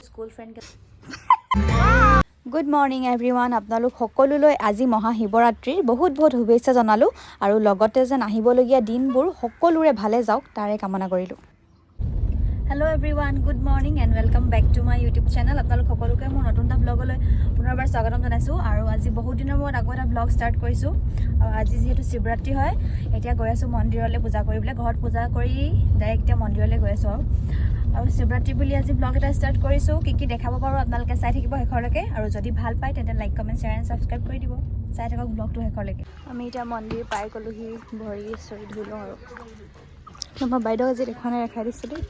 School friend good morning everyone আপোনালোক সকলোলৈ আজি মহাশিৱৰাত্ৰিৰ বহুত বহুত শুভেচ্ছা জনালোঁ আৰু লগতে যেন আহিবলগীয়া দিনবোৰ সকলোৰে ভালে যাওক তাৰে কামনা কৰিলোঁ। Hello' everyone good morning and welcome back to my YouTube channel. আপোনালোক সকলোকে মোৰ নতুন এটা ব্লগলৈ পুনৰবাৰ স্বাগতম জনাইছোঁ আৰু আজি বহুত দিনৰ মূৰত আকৌ এটা ব্লগ ষ্টাৰ্ট কৰিছোঁ। আৰু আজি যিহেতু শিৱৰাত্ৰি হয় এতিয়া গৈ আছোঁ মন্দিৰলৈ পূজা কৰিবলৈ। ঘৰত পূজা কৰি ডাইৰেক্ট এতিয়া মন্দিৰলৈ গৈ আছোঁ আৰু শিৱৰাত্ৰি বুলি আজি ব্লগ এটা ষ্টাৰ্ট কৰিছোঁ। কি দেখাব পাৰোঁ আপোনালোকে চাই থাকিব শেষৰলৈকে আৰু যদি ভাল পায় তেন্তে like comment share and subscribe কৰি দিব। চাই থাকক ব্লগটো শেষৰলৈকে। আমি এতিয়া মন্দিৰ পাই গ'লোহি, ভৰি চৰি ধুই লওঁ আৰু আমাৰ বাইদেউ আজি দেখা নাই দেখাই দিছোঁ দেই।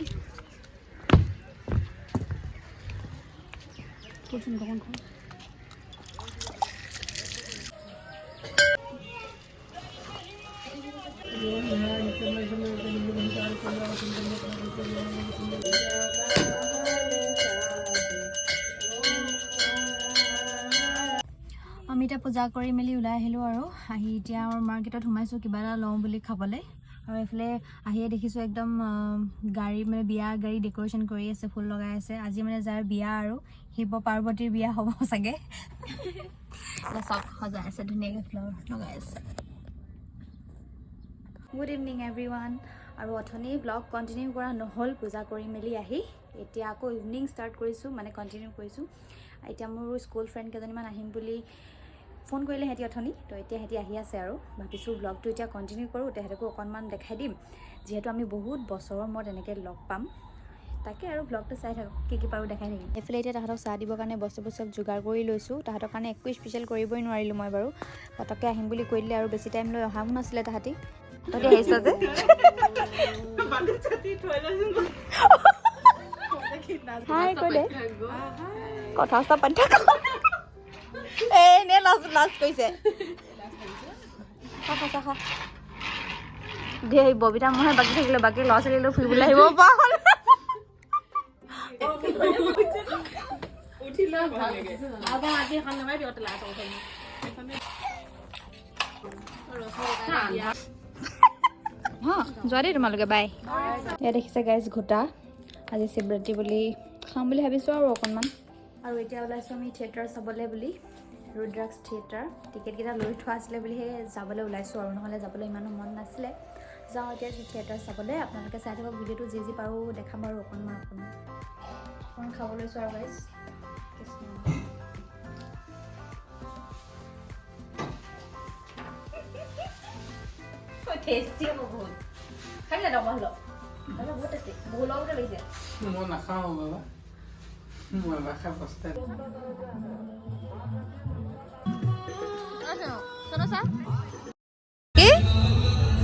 আমি এতিয়া পূজা কৰি মেলি ওলাই আহিলোঁ আৰু আহি এতিয়া আমাৰ মাৰ্কেটত সোমাইছোঁ কিবা এটা লওঁ বুলি খাবলৈ। আৰু এইফালে আহিয়ে দেখিছোঁ একদম গাড়ী মানে বিয়া গাড়ী ডেক'ৰেশ্যন কৰি আছে, ফুল লগাই আছে। আজি মানে যাৰ বিয়া আৰু শিৱ পাৰ্বতীৰ বিয়া হ'ব চাগে। চব সজাই আছে ধুনীয়াকৈ, ফ্লাৱাৰ লগাই আছে। Good evening everyone. আৰু অথনি ব্লগ কণ্টিনিউ কৰা নহ'ল পূজা কৰি মেলি আহি, এতিয়া আকৌ ইভিনিং ষ্টাৰ্ট কৰিছোঁ, মানে কণ্টিনিউ কৰিছোঁ। এতিয়া মোৰ স্কুল ফ্ৰেণ্ড কেইজনীমান আহিম বুলি ফোন কৰিলে সিহঁতি অথনি, তো এতিয়া সিহঁতি আহি আছে আৰু ভাবিছোঁ ব্লগটো এতিয়া কণ্টিনিউ কৰোঁ, তেহেঁতকো অকণমান দেখাই দিম যিহেতু আমি বহুত বছৰৰ মূৰত এনেকৈ লগ পাম। তাকে আৰু ব্লগটো চাই থাকক, কি পাৰোঁ দেখাই থাকিম। এইফালে এতিয়া তাহাঁতক চাহ দিবৰ কাৰণে বস্তুবোৰ চব যোগাৰ কৰি লৈছোঁ। তাহাঁতৰ কাৰণে একো স্পেচিয়েল কৰিবই নোৱাৰিলোঁ মই বাৰু, পটককৈ আহিম বুলি কৈ দিলে আৰু বেছি টাইম লৈ অহাও নাছিলে তাহাঁতি। তহঁতি আহিছ যে হাই কৈ দে, কথা চথা পাতি থাক। এনেই লাজ কৰিছে। ধেৰ ববিতা মহে বাকী থাকিলে, বাকী ল'ৰা ছোৱালীলৈ ফুৰিবলৈ আহিব পৰা হ'ল। যোৱা দেই তোমালোকে, বাই। এয়া দেখিছে গাইজ ঘোটা, আজি শিৱৰাত্ৰি বুলি খাম বুলি ভাবিছোঁ আৰু অকণমান। আৰু এতিয়া ওলাইছোঁ আমি থিয়েটাৰ চাবলৈ বুলি, ৰুদ্ৰাক্স থিয়েটাৰ। টিকেটকেইটা লৈ থোৱা আছিলে বুলিহে যাবলৈ ওলাইছোঁ আৰু, নহ'লে যাবলৈ ইমানো মন নাছিলে। যাওঁ এতিয়া থিয়েটাৰ চাবলৈ। আপোনালোকে চাই থাকক ভিডিঅ'টো, যি পাৰোঁ দেখাম আৰু অকণমান খাব লৈছোঁ আৰু গাইজ। টেষ্টি হ'ব বহুত। খাই যায় ডবা হল বহুত টেষ্টি, বহুত লগতে লাগিছে। মই নাখাওঁ বাবা, মই নাখাওঁ পস্তাই।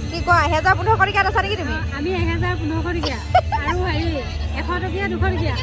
কি কোৱা, 1000-1500 টকীয়াত আছা নেকি তুমি? আমি 1000-1500 টকীয়া আৰু হেৰি 100 টকীয়া 200 টকীয়া।